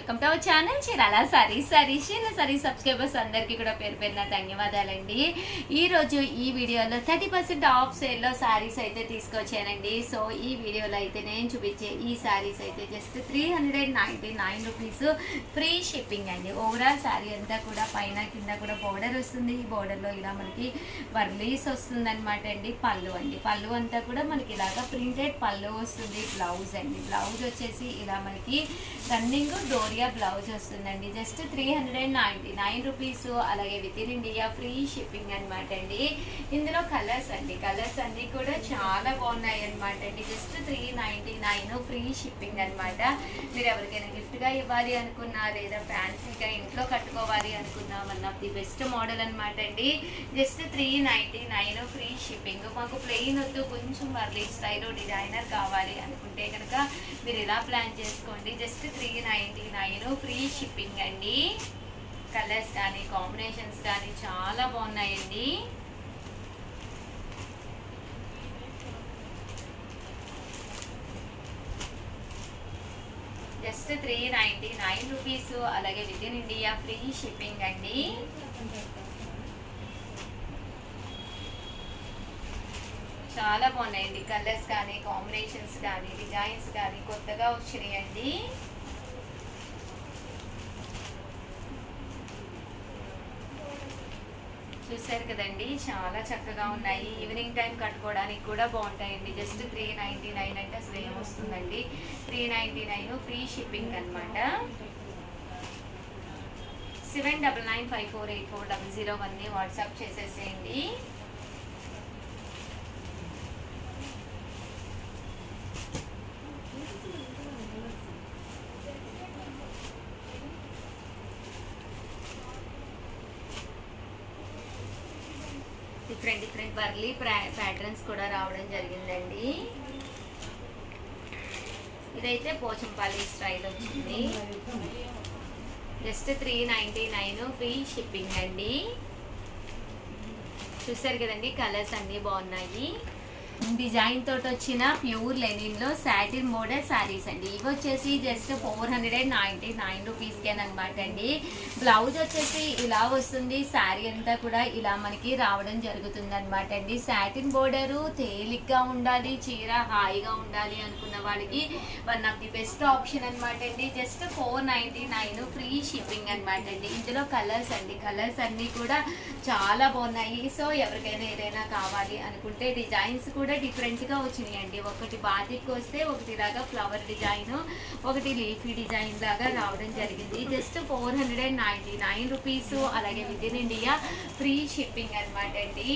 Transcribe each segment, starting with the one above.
Welcome to our channel Chirala saris. Sorry subscribers అందరికీ కూడా పేరు పేరున ధన్యవాదాలండి. ఈ రోజు ఈ వీడియోలో 30% ఆఫ్ సేల్ లో సారీస్ అయితే తీసుకొచ్చానండి. సో ఈ వీడియోలో అయితే నేను చూపించే ఈ సారీస్ అయితే జస్ట్ 399 రూపీస్ ఫ్రీ షిప్పింగ్ అండి. ఓవరాల్ సారీ అంతా కూడా పైన కింద కూడా బోర్డర్ వస్తుంది. ఈ బోర్డర్ లో ఇలా మనకి వర్లీస్ వస్తుంది అనమాట అండి. పళ్ళు అండి, పళ్ళు అంతా కూడా మనకి ఇలాగా ప్రింటెడ్ పళ్ళు వస్తుంది. బ్లౌజ్ అండి, బ్లౌజ్ వచ్చేసి ఇలా మనకి రన్నింగ్ డోరియా బ్లౌజ్ వస్తుందండి. Just 399 rupees. అలాగే within India free shipping అనమాట అండి. ఇందులో కలర్స్ అండి, కలర్స్ అన్ని కూడా చాలా బాగున్నాయి అనమాట అండి. జస్ట్ 399 ఫ్రీ షిప్పింగ్ అనమాట. మీరు ఎవరికైనా గిఫ్ట్ గా ఇవ్వాలి అనుకున్నా లేదా ఫ్యాన్సీగా ఇంట్లో కట్టుకోవాలి అనుకున్నా one of the best model అనమాట అండి. Just 399 free shipping. మాకు ప్లెయిన్ వద్దు, కొంచెం వర్లీ స్టైల్ డిజైనర్ కావాలి అనుకుంటే కనుక మీరు ఇలా ప్లాన్ చేసుకోండి. జస్ట్ 399 ఫ్రీ షిప్పింగ్ అండి. కలర్స్ కానీ కాంబినేషన్స్ కానీ చాలా బాగున్నాయండి. Just 399 rupees. అలాగే within India free shipping అండి. చాలా బాగున్నాయండి. కలర్స్ కానీ కాంబినేషన్స్ కానీ డిజైన్స్ కానీ కొత్తగా వచ్చినాయండి. చూసారు కదండి, చాలా చక్కగా ఉన్నాయి. ఈవినింగ్ టైం కట్టుకోవడానికి కూడా బాగుంటాయండి. జస్ట్ 399 అంటే అసలు ఏమొస్తుందండి. 399 ఫ్రీ షిప్పింగ్ అనమాట. 7995484001 వాట్సాప్ చేసేసేయండి. డిఫరెంట్ వర్లీ ప్యాటర్న్స్ కూడా రావడం జరిగిందండి. ఇదైతే పోచంపల్లి స్టైల్ వచ్చింది. జస్ట్ 399 ఫ్రీ షిప్పింగ్ అండి. చూసారు కదండి, కలర్స్ అన్ని బాగున్నాయి. డిజైన్ తోటి వచ్చిన ప్యూర్ లెనిన్ లో సాటిన్ బోర్డర్ సారీస్ అండి. ఇవి వచ్చేసి జస్ట్ 499 రూపీస్కేనమాట అండి. బ్లౌజ్ వచ్చేసి ఇలా వస్తుంది. శారీ అంతా కూడా ఇలా మనకి రావడం జరుగుతుంది అనమాట అండి. సాటిన్ బోర్డరు తేలిగ్గా ఉండాలి, చీర హాయిగా ఉండాలి అనుకున్న వాళ్ళకి one of the best option అనమాట అండి. జస్ట్ 499 ఫ్రీ షిప్పింగ్ అనమాట అండి. ఇందులో కలర్స్ అండి, కలర్స్ అన్ని కూడా చాలా బాగున్నాయి. సో ఎవరికైనా ఏదైనా కావాలి అనుకుంటే డిజైన్స్ కూడా డిఫరెంట్ గా వచ్చినాయండి. ఒకటి బాతిక్ వస్తే ఒకటి లాగా ఫ్లవర్ డిజైన్, ఒకటి లీఫీ డిజైన్ లాగా రావడం జరిగింది. Just 499 rupees. అలాగే within India free shipping అనమాట అండి.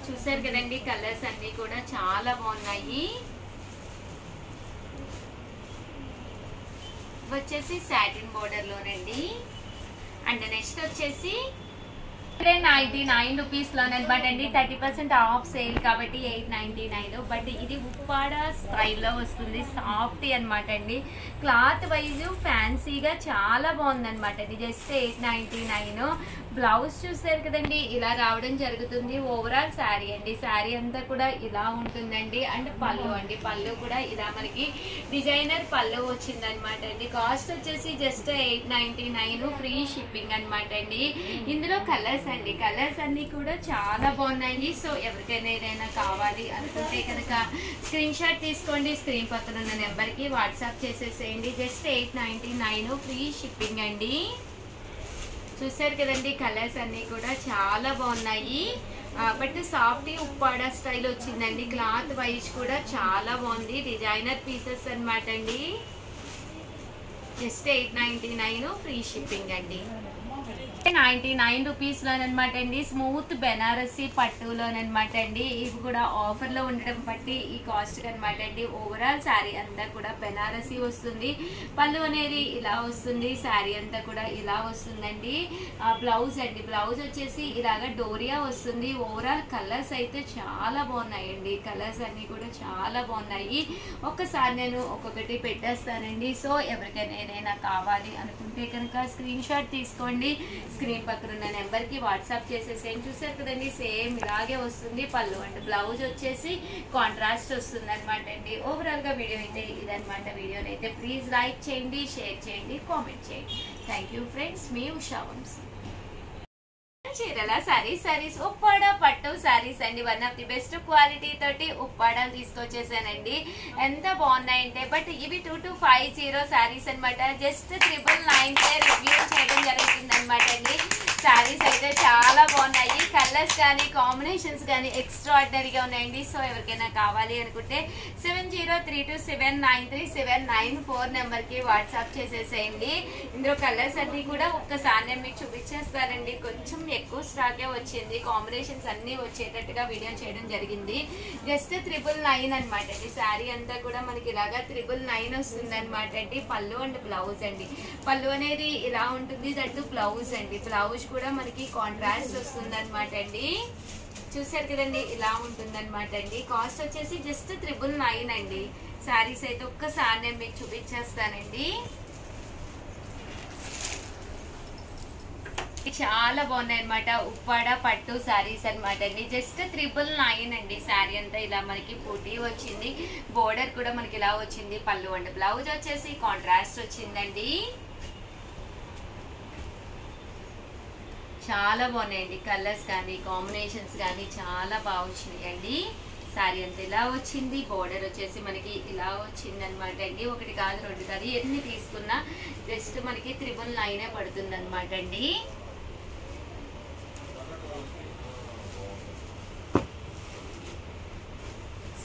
చూసారు కదండి, కలర్స్ అన్ని కూడా చాలా బాగున్నాయి. వచ్చేసి సాటిన్ బోర్డర్ లోనండి. అండ్ నెక్స్ట్ వచ్చేసి 99 రూపీస్ లోనమాట అండి. 30% ఆఫ్ సేల్ కాబట్టి 899. బట్ ఇది ఉప్పాడ స్టైల్లో వస్తుంది. సాఫ్ట్ అనమాట అండి. క్లాత్ వైజ్ ఫ్యాన్సీగా చాలా బాగుంది అనమాట అండి. జస్ట్ 899. బ్లౌజ్ చూసారు కదండి, ఇలా రావడం జరుగుతుంది. ఓవరాల్ శారీ అండి, శారీ అంతా కూడా ఇలా ఉంటుందండి. అండ్ పళ్ళు అండి, పళ్ళు కూడా ఇలా మనకి డిజైనర్ పళ్ళు వచ్చింది అనమాట అండి. కాస్ట్ వచ్చేసి జస్ట్ 899 ఫ్రీ షిప్పింగ్ అనమాట అండి. ఇందులో కలర్స్ అండి, కలర్స్ అన్ని కూడా చాలా బాగున్నాయి. సో ఎవరికైనా ఏదైనా కావాలి అనుకుంటే కనుక స్క్రీన్ షాట్ తీసుకోండి. స్క్రీన్ పక్కన ఉన్న నెంబర్కి వాట్సాప్ చేసేసేయండి. జస్ట్ 899 ఫ్రీ షిప్పింగ్ అండి. చూసారు కదండి, కలర్స్ అన్ని కూడా చాలా బాగున్నాయి. బట్ సాఫ్ట్ ఉప్పాడ స్టైల్ వచ్చిందండి. క్లాత్ వైజ్ కూడా చాలా బాగుంది. డిజైనర్ పీసెస్ అనమాట అండి. జస్ట్ 899 ఫ్రీ షిప్పింగ్ అండి. 99 రూపీస్ లోనమాట అండి. స్మూత్ బెనారసీ పట్టులోనమాట అండి. ఇవి కూడా ఆఫర్ లో ఉండడం బట్టి ఈ కాస్ట్ అనమాట అండి. ఓవరాల్ శారీ అంతా కూడా బెనారసీ వస్తుంది. పళ్ళు అనేది ఇలా వస్తుంది. శారీ అంతా కూడా ఇలా వస్తుందండి. బ్లౌజ్ అండి, బ్లౌజ్ వచ్చేసి ఇలాగా డోరియా వస్తుంది. ఓవరాల్ కలర్స్ అయితే చాలా బాగున్నాయండి. కలర్స్ అన్ని కూడా చాలా బాగున్నాయి. ఒక్కసారి నేను ఒక్కొక్కటి పెట్టేస్తానండి. సో ఎవరికైనా ఏదైనా కావాలి అనుకుంటే కనుక స్క్రీన్ షాట్ తీసుకోండి. స్క్రీన్ పక్కన ఉన్న నెంబర్కి వాట్సాప్ చేసేసేయండి. చూసారు కదండి, సేమ్ ఇలాగే వస్తుంది. పళ్ళు అండ్ బ్లౌజ్ వచ్చేసి కాంట్రాస్ట్ వస్తుంది అనమాట అండి. ఓవరాల్గా వీడియో అయితే ఇదనమాట. వీడియోని అయితే ప్లీజ్ లైక్ చేయండి, షేర్ చేయండి, కామెంట్ చేయండి. థ్యాంక్ యూ ఫ్రెండ్స్, మీ ఉషా వంశీ. చీరల సారీస్ ఉప్పాడ పట్టు సారీస్ అండి. One of the best quality తోటి ఉప్పాడాలు తీసుకొచ్చేసానండి. ఎంత బాగున్నాయంటే, బట్ ఇవి 2250 సారీస్ అనమాట. జస్ట్ 999 రివ్యూ చేయడం జరుగుతుంది అనమాట అండి. సారీస్ అయితే చాలా బాగున్నాయి. కలర్స్ కానీ కాంబినేషన్స్ కానీ ఎక్స్ట్రాడినరీగా ఉన్నాయండి. సో ఎవరికైనా కావాలి అనుకుంటే 7032793794 నెంబర్కి వాట్సాప్ చేసేసేయండి. ఇందులో కలర్స్ అన్ని కూడా ఒక్కసారి నేను మీకు చూపించేస్తానండి. కొంచెం ఎక్కువ స్టాకే వచ్చింది. కాంబినేషన్స్ అన్ని వచ్చేటట్టుగా వీడియో చేయడం జరిగింది. జస్ట్ 999 అనమాట అండి. శారీ అంతా కూడా మనకి ఇలాగా 999 వస్తుంది అనమాట అండి. పళ్ళు అండ్ బ్లౌజ్ అండి. పళ్ళు అనేది ఇలా ఉంటుంది, దట్టు బ్లౌజ్ అండి. బ్లౌజ్ కూడా మనకి కాంట్రాస్ట్ వస్తుంది అనమాట అండి. చూసారు కదండి, ఇలా ఉంటుంది అనమాట అండి. కాస్ట్ వచ్చేసి జస్ట్ 999 అండి. శారీస్ అయితే ఒక్కసారి నేను మీకు చూపించేస్తానండి. చాలా బాగున్నాయి అనమాట. ఉప్పాడ పట్టు శారీస్ అనమాట అండి. జస్ట్ 999 అండి. శారీ అంతా ఇలా మనకి పూటీ వచ్చింది. బోర్డర్ కూడా మనకి ఇలా వచ్చింది. పళ్ళు అండ్ బ్లౌజ్ వచ్చేసి కాంట్రాస్ట్ వచ్చిందండి. చాలా బాగున్నాయండి. కలర్స్ కానీ కాంబినేషన్స్ కానీ చాలా బాగా వచ్చినాయండి. శారీ అంతా ఇలా వచ్చింది. బోర్డర్ వచ్చేసి మనకి ఇలా వచ్చింది అనమాట అండి. ఒకటి కాదు, రెండు కాదు, ఎన్ని తీసుకున్నా జస్ట్ మనకి 999 పడుతుంది అనమాట అండి.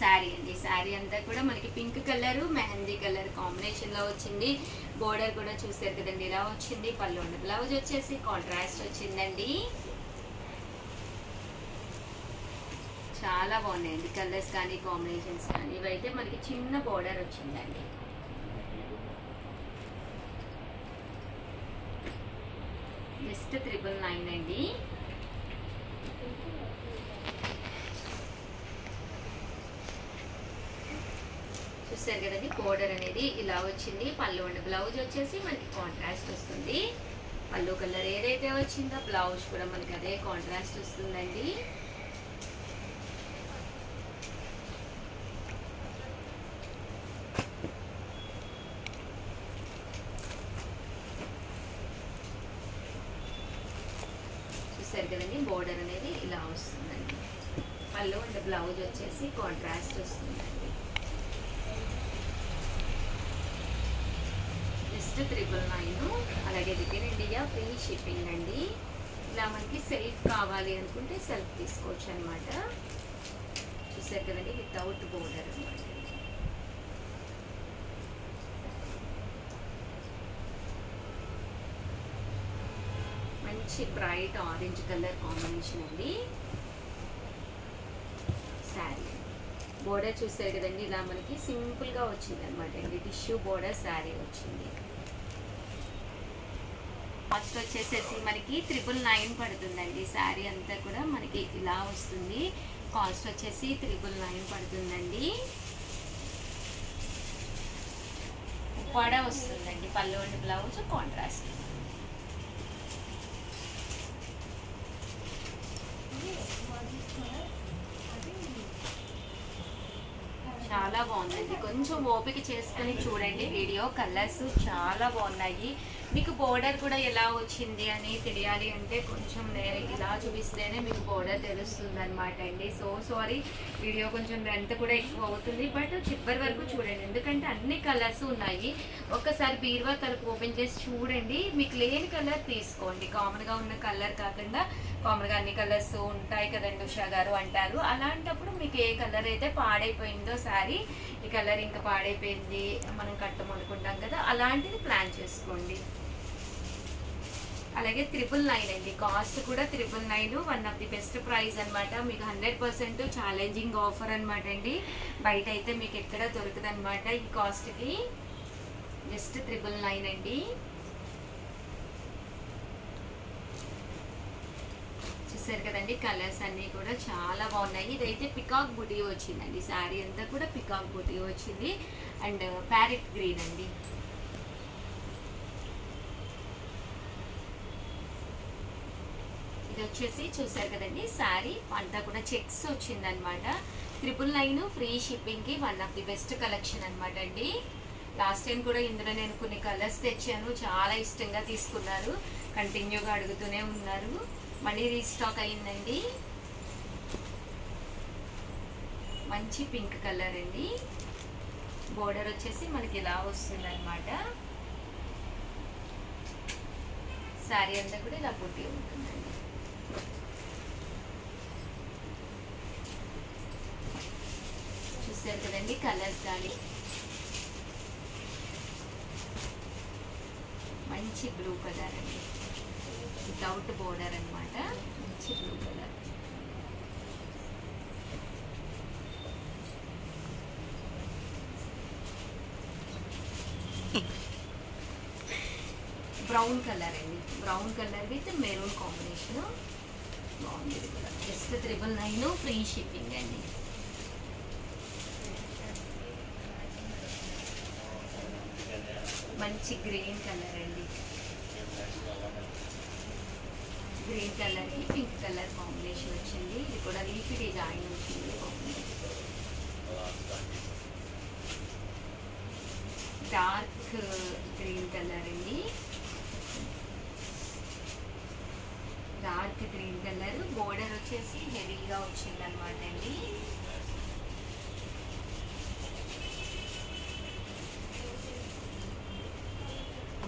శారీ అండి. శారీ అంతా కూడా మనకి pink colour, mehndi colour combination లో వచ్చింది. బోర్డర్ కూడా చూసారు కదండి, ఇలా వచ్చింది. పళ్ళు అండ్ బ్లౌజ్ వచ్చేసి కాంట్రాస్ట్ వచ్చిందండి. చాలా బాగున్నాయండి. కలర్స్ కానీ కాంబినేషన్స్ కానీ. ఇవైతే మనకి చిన్న బోర్డర్ వచ్చిందండి. జస్ట్ 999 అండి. చూసారు కదండి, బోర్డర్ అనేది ఇలా వచ్చింది. పళ్ళు అండ్ బ్లౌజ్ వచ్చేసి మనకి కాంట్రాస్ట్ వస్తుంది. పళ్ళు కలర్ ఏదైతే వచ్చిందో బ్లౌజ్ కూడా మనకి అదే కాంట్రాస్ట్ వస్తుందండి. చూసారు కదండి, బోర్డర్ అనేది ఇలా వస్తుందండి. పళ్ళు అండ్ బ్లౌజ్ వచ్చేసి కాంట్రాస్ట్ వస్తుందండి. జస్ట్ 999. అలాగే within India free shipping అండి. ఇలా మనకి సెల్ఫ్ కావాలి అనుకుంటే సెల్ఫ్ తీసుకోవచ్చు అనమాట. చూసారు కదండి, వితౌట్ బోర్డర్ అనమాట. మంచి బ్రైట్ ఆరెంజ్ కలర్ కాంబినేషన్ అండి. శారీ బోర్డర్ చూసారు కదండి, ఇలా మనకి సింపుల్ గా వచ్చింది అనమాట అండి. టిష్యూ బోర్డర్ శారీ వచ్చింది. కాస్ట్ వచ్చేసేసి మనకి 999 పడుతుందండి. శారీ అంతా కూడా మనకి ఇలా వస్తుంది. కాస్ట్ వచ్చేసి 999 పడుతుందండి. ఉప్పాడ వస్తుందండి. పళ్ళు అండ్ బ్లౌజ్ కాంట్రాస్ట్. చాలా బాగుందండి. కొంచెం ఓపిక చేసుకుని చూడండి వీడియో. కలర్స్ చాలా బాగున్నాయి. మీకు బోర్డర్ కూడా ఎలా వచ్చింది అని తెలియాలి అంటే కొంచెం నేను ఇలా చూపిస్తేనే మీకు బోర్డర్ తెలుస్తుంది అనమాట అండి. సో సారీ, వీడియో కొంచెం లెంత్ కూడా ఎక్కువ అవుతుంది, బట్ చివరి వరకు చూడండి. ఎందుకంటే అన్ని కలర్స్ ఉన్నాయి. ఒక్కసారి బీరువా తలుపు ఓపెన్ చేసి చూడండి. మీకు లేని కలర్ తీసుకోండి. కామన్గా ఉన్న కలర్ కాకుండా, కామన్గా అన్ని కలర్స్ ఉంటాయి కదండి ఉషా గారు అంటారు. అలాంటప్పుడు మీకు ఏ కలర్ అయితే పాడైపోయిందో శారీ, ఈ కలర్ ఇంకా పాడైపోయింది మనం కట్టమనుకుంటాం కదా, అలాంటిది ప్లాన్ చేసుకోండి. అలాగే 999 అండి. కాస్ట్ కూడా 999. One of the best price అనమాట. మీకు 100% ఛాలెంజింగ్ ఆఫర్ అనమాట అండి. బయట అయితే మీకు ఎక్కడ దొరకదు అనమాట ఈ కాస్ట్కి. జస్ట్ 999 అండి. చూసారు కదండి, కలర్స్ అన్నీ కూడా చాలా బాగున్నాయి. ఇదైతే పికాక్ బుటీ వచ్చిందండి. శారీ అంతా కూడా పికాక్ బుటీ వచ్చింది అండ్ ప్యారెట్ గ్రీన్ అండి. ఇది వచ్చేసి చూసారు కదండి శారీ అంతా కూడా చెక్స్ వచ్చిందనమాట. 999 ఫ్రీ షిప్పింగ్కి one of the best collection అనమాట అండి. లాస్ట్ టైం కూడా ఇందులో నేను కొన్ని కలర్స్ తెచ్చాను, చాలా ఇష్టంగా తీసుకున్నారు, కంటిన్యూగా అడుగుతూనే ఉన్నారు. మళ్ళీ రీస్టాక్ అయిందండి. మంచి పింక్ కలర్ అండి. బోర్డర్ వచ్చేసి మనకి ఇలా వస్తుంది అనమాట. శారీ అంతా కూడా ఇలా బుట్టి ఉంటుందండి. చూసారు కదండి కలర్స్ కానీ. మంచి బ్లూ కలర్ అండి, వితౌట్ బోర్డర్ అనమాట. మంచి బ్లూ కలర్. బ్రౌన్ కలర్ అండి, brown colour with maroon combination. బాగుంది కూడా. జస్ట్ 999 ఫ్రీ షిప్పింగ్ అండి. మంచి గ్రీన్ కలర్ అండి. గ్రీన్ కలర్ కి పింక్ కలర్ కాంబినేషన్ వచ్చింది. ఇది కూడా లీఫీ డిజైన్ వచ్చింది. డార్క్ గ్రీన్ కలర్ అండి. Dark green colour. బోర్డర్ వచ్చేసి హెవీగా వచ్చింది అనమాట అండి.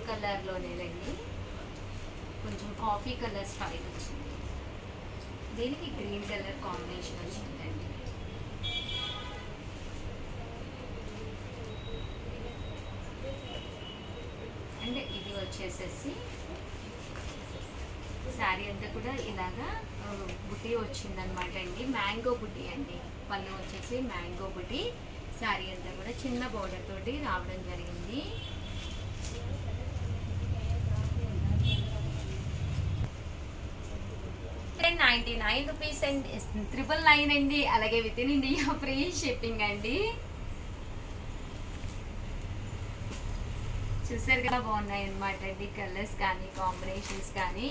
కలర్ లోనేనండి, కొంచెం కాఫీ కలర్ స్టైల్ వచ్చింది. దీనికి గ్రీన్ కలర్ కాంబినేషన్ వచ్చిందండి. అంటే ఇది వచ్చేసేసి శారీ అంతా కూడా ఇలాగా బుట్టి వచ్చిందనమాట అండి. మ్యాంగో బుట్టి అండి. పళ్ళు వచ్చేసి మ్యాంగో బుట్టి. శారీ అంతా కూడా చిన్న బోర్డర్ తోటి రావడం జరిగింది. ₹99 అండ్ 999 అండి. అలాగే within India free shipping అండి. చూసారు కదా, బాగున్నాయి అనమాట అండి కలర్స్ కానీ కాంబినేషన్స్ కానీ.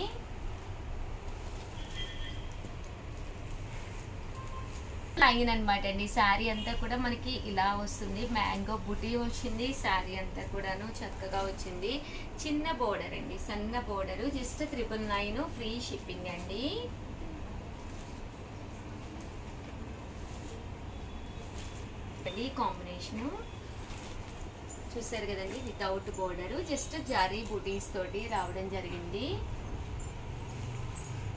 లైన్ అనమాట అండి. శారీ అంతా కూడా మనకి ఇలా వస్తుంది. మ్యాంగో బుటీ వచ్చింది. శారీ అంతా కూడాను చక్కగా వచ్చింది. చిన్న బోర్డర్ అండి, సన్న బోర్డర్. జస్ట్ 999 ఫ్రీ షిప్పింగ్ అండి. కాంబినేషన్ చూసారు కదండి, వితౌట్ బోర్డర్, జస్ట్ జారీ బూటీస్ తోటి రావడం జరిగింది.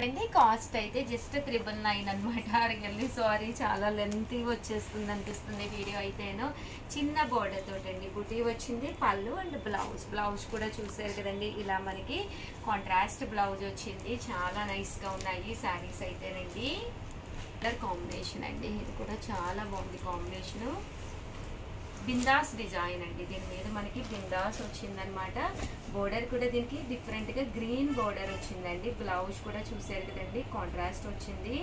అండి కాస్ట్ అయితే జస్ట్ 999 అనమాట. రియల్లీ సారీ, చాలా లెంతీ వచ్చేస్తుంది అనిపిస్తుంది వీడియో అయితేను. చిన్న బోర్డర్ తోటండి బుటీ వచ్చింది. పళ్ళు అండ్ బ్లౌజ్ కూడా చూసారు కదండి, ఇలా మనకి కాంట్రాస్ట్ బ్లౌజ్ వచ్చింది. చాలా నైస్గా ఉన్నాయి శారీస్ అయితేనండి. కలర్ కాంబినేషన్ అండి, ఇది కూడా చాలా బాగుంది కాంబినేషను. బిందాస్ డిజైన్ అండి. దీని మీద మనకి బిందాస్ వచ్చిందనమాట. బోర్డర్ కూడా దీనికి డిఫరెంట్గా గ్రీన్ బోర్డర్ వచ్చిందండి. బ్లౌజ్ కూడా చూసారు కదండి, కాంట్రాస్ట్ వచ్చింది.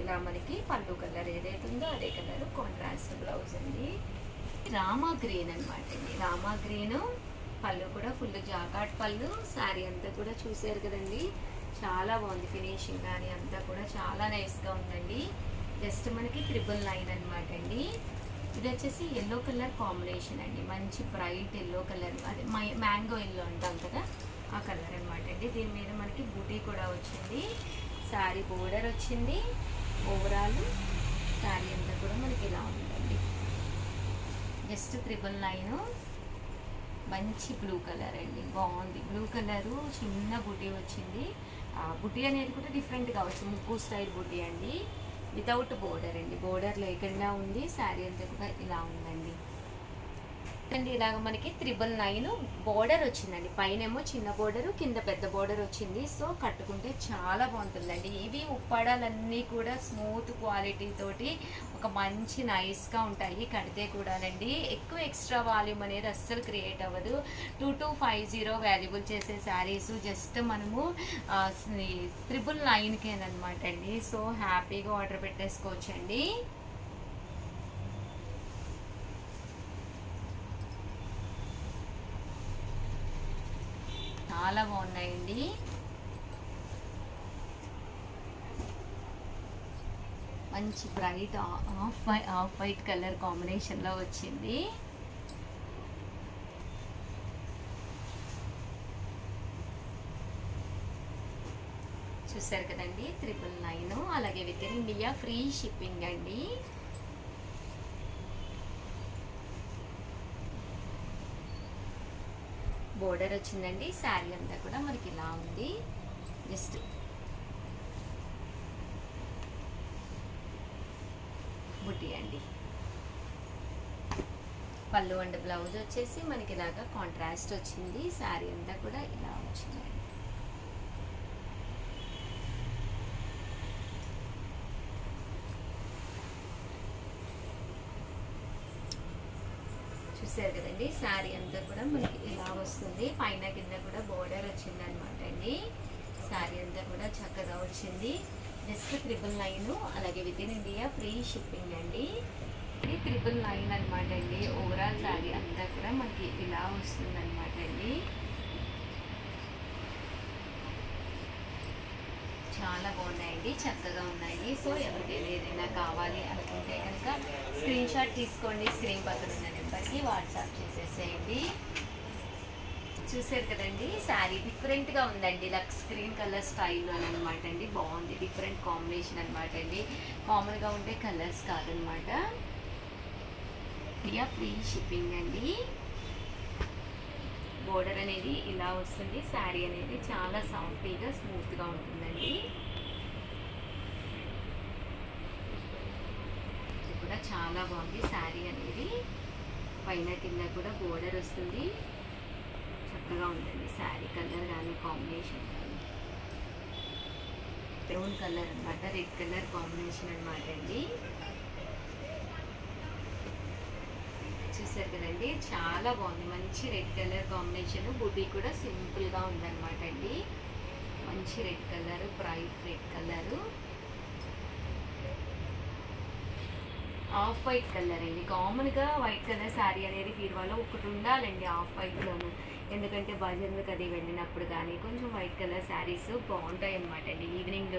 ఇలా మనకి పళ్ళు కలర్ ఏదైతే ఉందో అదే కలర్ కాంట్రాస్ట్ బ్లౌజ్ అండి. రామా గ్రీన్ అనమాట అండి. రామా గ్రీన్. పళ్ళు కూడా ఫుల్ జాకాట్ పళ్ళు. శారీ అంతా కూడా చూసారు కదండి, చాలా బాగుంది ఫినిషింగ్ కానీ అంతా కూడా చాలా నైస్గా ఉందండి. జస్ట్ మనకి 999 అనమాట అండి. ఇది వచ్చేసి ఎల్లో కలర్ కాంబినేషన్ అండి. మంచి బ్రైట్ ఎల్లో కలర్, అదే మ్యాంగో ఎల్లో అంటాం కదా, ఆ కలర్ అనమాట అండి. దీని మీద మనకి బూటీ కూడా వచ్చింది. శారీ బోర్డర్ వచ్చింది. ఓవరాల్ శారీ అంతా కూడా మనకి ఇలా ఉందండి. జస్ట్ 999. మంచి బ్లూ కలర్ అండి, బాగుంది. బ్లూ కలరు చిన్న బుటీ వచ్చింది. బుటీ అనేది కూడా డిఫరెంట్గా వచ్చింది, ముక్కు స్టైల్ బుటీ అండి. వితౌట్ బోర్డర్ అండి, బోర్డర్ లేకుండా ఉంది. శారీ అంతా కూడా ఇలా ఉందండి అండి. ఇలాగ మనకి 999 బోర్డర్ వచ్చిందండి. పైనేమో చిన్న బోర్డరు, కింద పెద్ద బోర్డర్ వచ్చింది. సో కట్టుకుంటే చాలా బాగుంటుందండి. ఇవి ఉప్పాడాలన్నీ కూడా స్మూత్ క్వాలిటీ తోటి ఒక మంచి నైస్గా ఉంటాయి కడితే కూడానండి. ఎక్కువ ఎక్స్ట్రా వాల్యూమ్ అనేది అస్సలు క్రియేట్ అవ్వదు. 2250 వాల్యుబుల్ చేసే శారీస్ జస్ట్ మనము 999కేనమాట అండి. సో హ్యాపీగా ఆర్డర్ పెట్టేసుకోవచ్చండి. చాలా బాగున్నాయండి. మంచి బ్రైట్ ఆఫ్ వైట్ కలర్ కాంబినేషన్లో వచ్చింది. చూసారు కదండి 999, అలాగే within India free shipping అండి. బోర్డర్ వచ్చిందండి. శారీ అంతా కూడా మనకి ఇలా ఉంది. జస్ట్ బుట్టి అండి. పళ్ళు అండ్ బ్లౌజ్ వచ్చేసి మనకి ఇలాగా కాంట్రాస్ట్ వచ్చింది. శారీ అంతా కూడా ఇలా వచ్చిందండి. చూసారు కదండి శారీ అంతా కూడా మనకి ఇలా వస్తుంది. పైన కింద కూడా బోర్డర్ వచ్చింది అనమాట అండి. శారీ అంతా కూడా చక్కగా వచ్చింది. జస్ట్ 999, అలాగే within India free shipping అండి. ఇది 999 అనమాట అండి. ఓవరాల్ శారీ అంతా కూడా మనకి ఇలా వస్తుంది అనమాట అండి. చాలా బాగున్నాయండి, చక్కగా ఉన్నాయి. సో ఎవరికైనా ఏదైనా కావాలి అనుకుంటే కనుక స్క్రీన్ షాట్ తీసుకోండి. స్క్రీన్ పక్కన ఉన్న నెంబర్కి వాట్సాప్ చేసేసేయండి. చూసారు కదండి శారీ డిఫరెంట్గా ఉందండి. లక్స్ గ్రీన్ కలర్ స్టైల్లో అనమాట అండి. బాగుంది, డిఫరెంట్ కాంబినేషన్ అనమాట అండి. కామన్గా ఉండే కలర్స్ కాదనమాట. ఇక ఫ్రీ షిప్పింగ్ అండి. బోర్డర్ అనేది ఇలా వస్తుంది. శారీ అనేది చాలా సాఫ్టీగా స్మూత్గా ఉంటుందండి. ఇది కూడా చాలా బాగుంది శారీ అనేది. పైన కింద కూడా బోర్డర్ వస్తుంది. చక్కగా ఉంటుంది శారీ కలర్ కానీ కాంబినేషన్ కానీ. బ్రౌన్ కలర్ అనమాట, రెడ్ కలర్ కాంబినేషన్ అనమాట అండి. చూసారు కదండి చాలా బాగుంది. మంచి రెడ్ కలర్ కాంబినేషన్. బుడ్డీ కూడా సింపుల్గా ఉందన్నమాట అండి. మంచి red colour, bright red colour, off white colour అండి. కామన్గా వైట్ కలర్ శారీ అనేది బీరువాలో ఒకటి ఉండాలండి ఆఫ్ వైట్లోను. ఎందుకంటే బజార్లకు అది వెళ్ళినప్పుడు కానీ కొంచెం వైట్ కలర్ శారీస్ బాగుంటాయి అన్నమాట అండి. ఈవినింగ్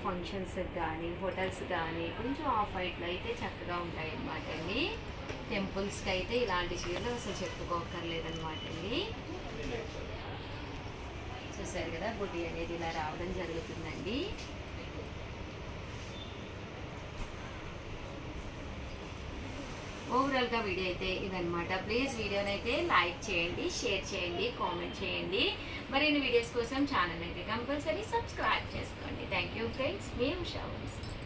ఫంక్షన్స్ కానీ హోటల్స్ కానీ కొంచెం ఆఫ్ వైట్లో అయితే చక్కగా ఉంటాయి అన్నమాట అండి. టెంపుల్స్కి అయితే ఇలాంటి చీరలు అసలు చెప్పుకోకర్లేదన్నమాట అండి. చూసారు కదా బుడ్డీ అనేది ఇలా రావడం జరుగుతుందండి. ఓవరాల్గా వీడియో అయితే ఇదనమాట. ప్లీజ్ వీడియోని అయితే లైక్ చేయండి, షేర్ చేయండి, కామెంట్ చేయండి. మరిన్ని వీడియోస్ కోసం ఛానల్ అయితే కంపల్సరీ సబ్స్క్రైబ్ చేసుకోండి. Thank you friends. మీ ఉషా వంశీ.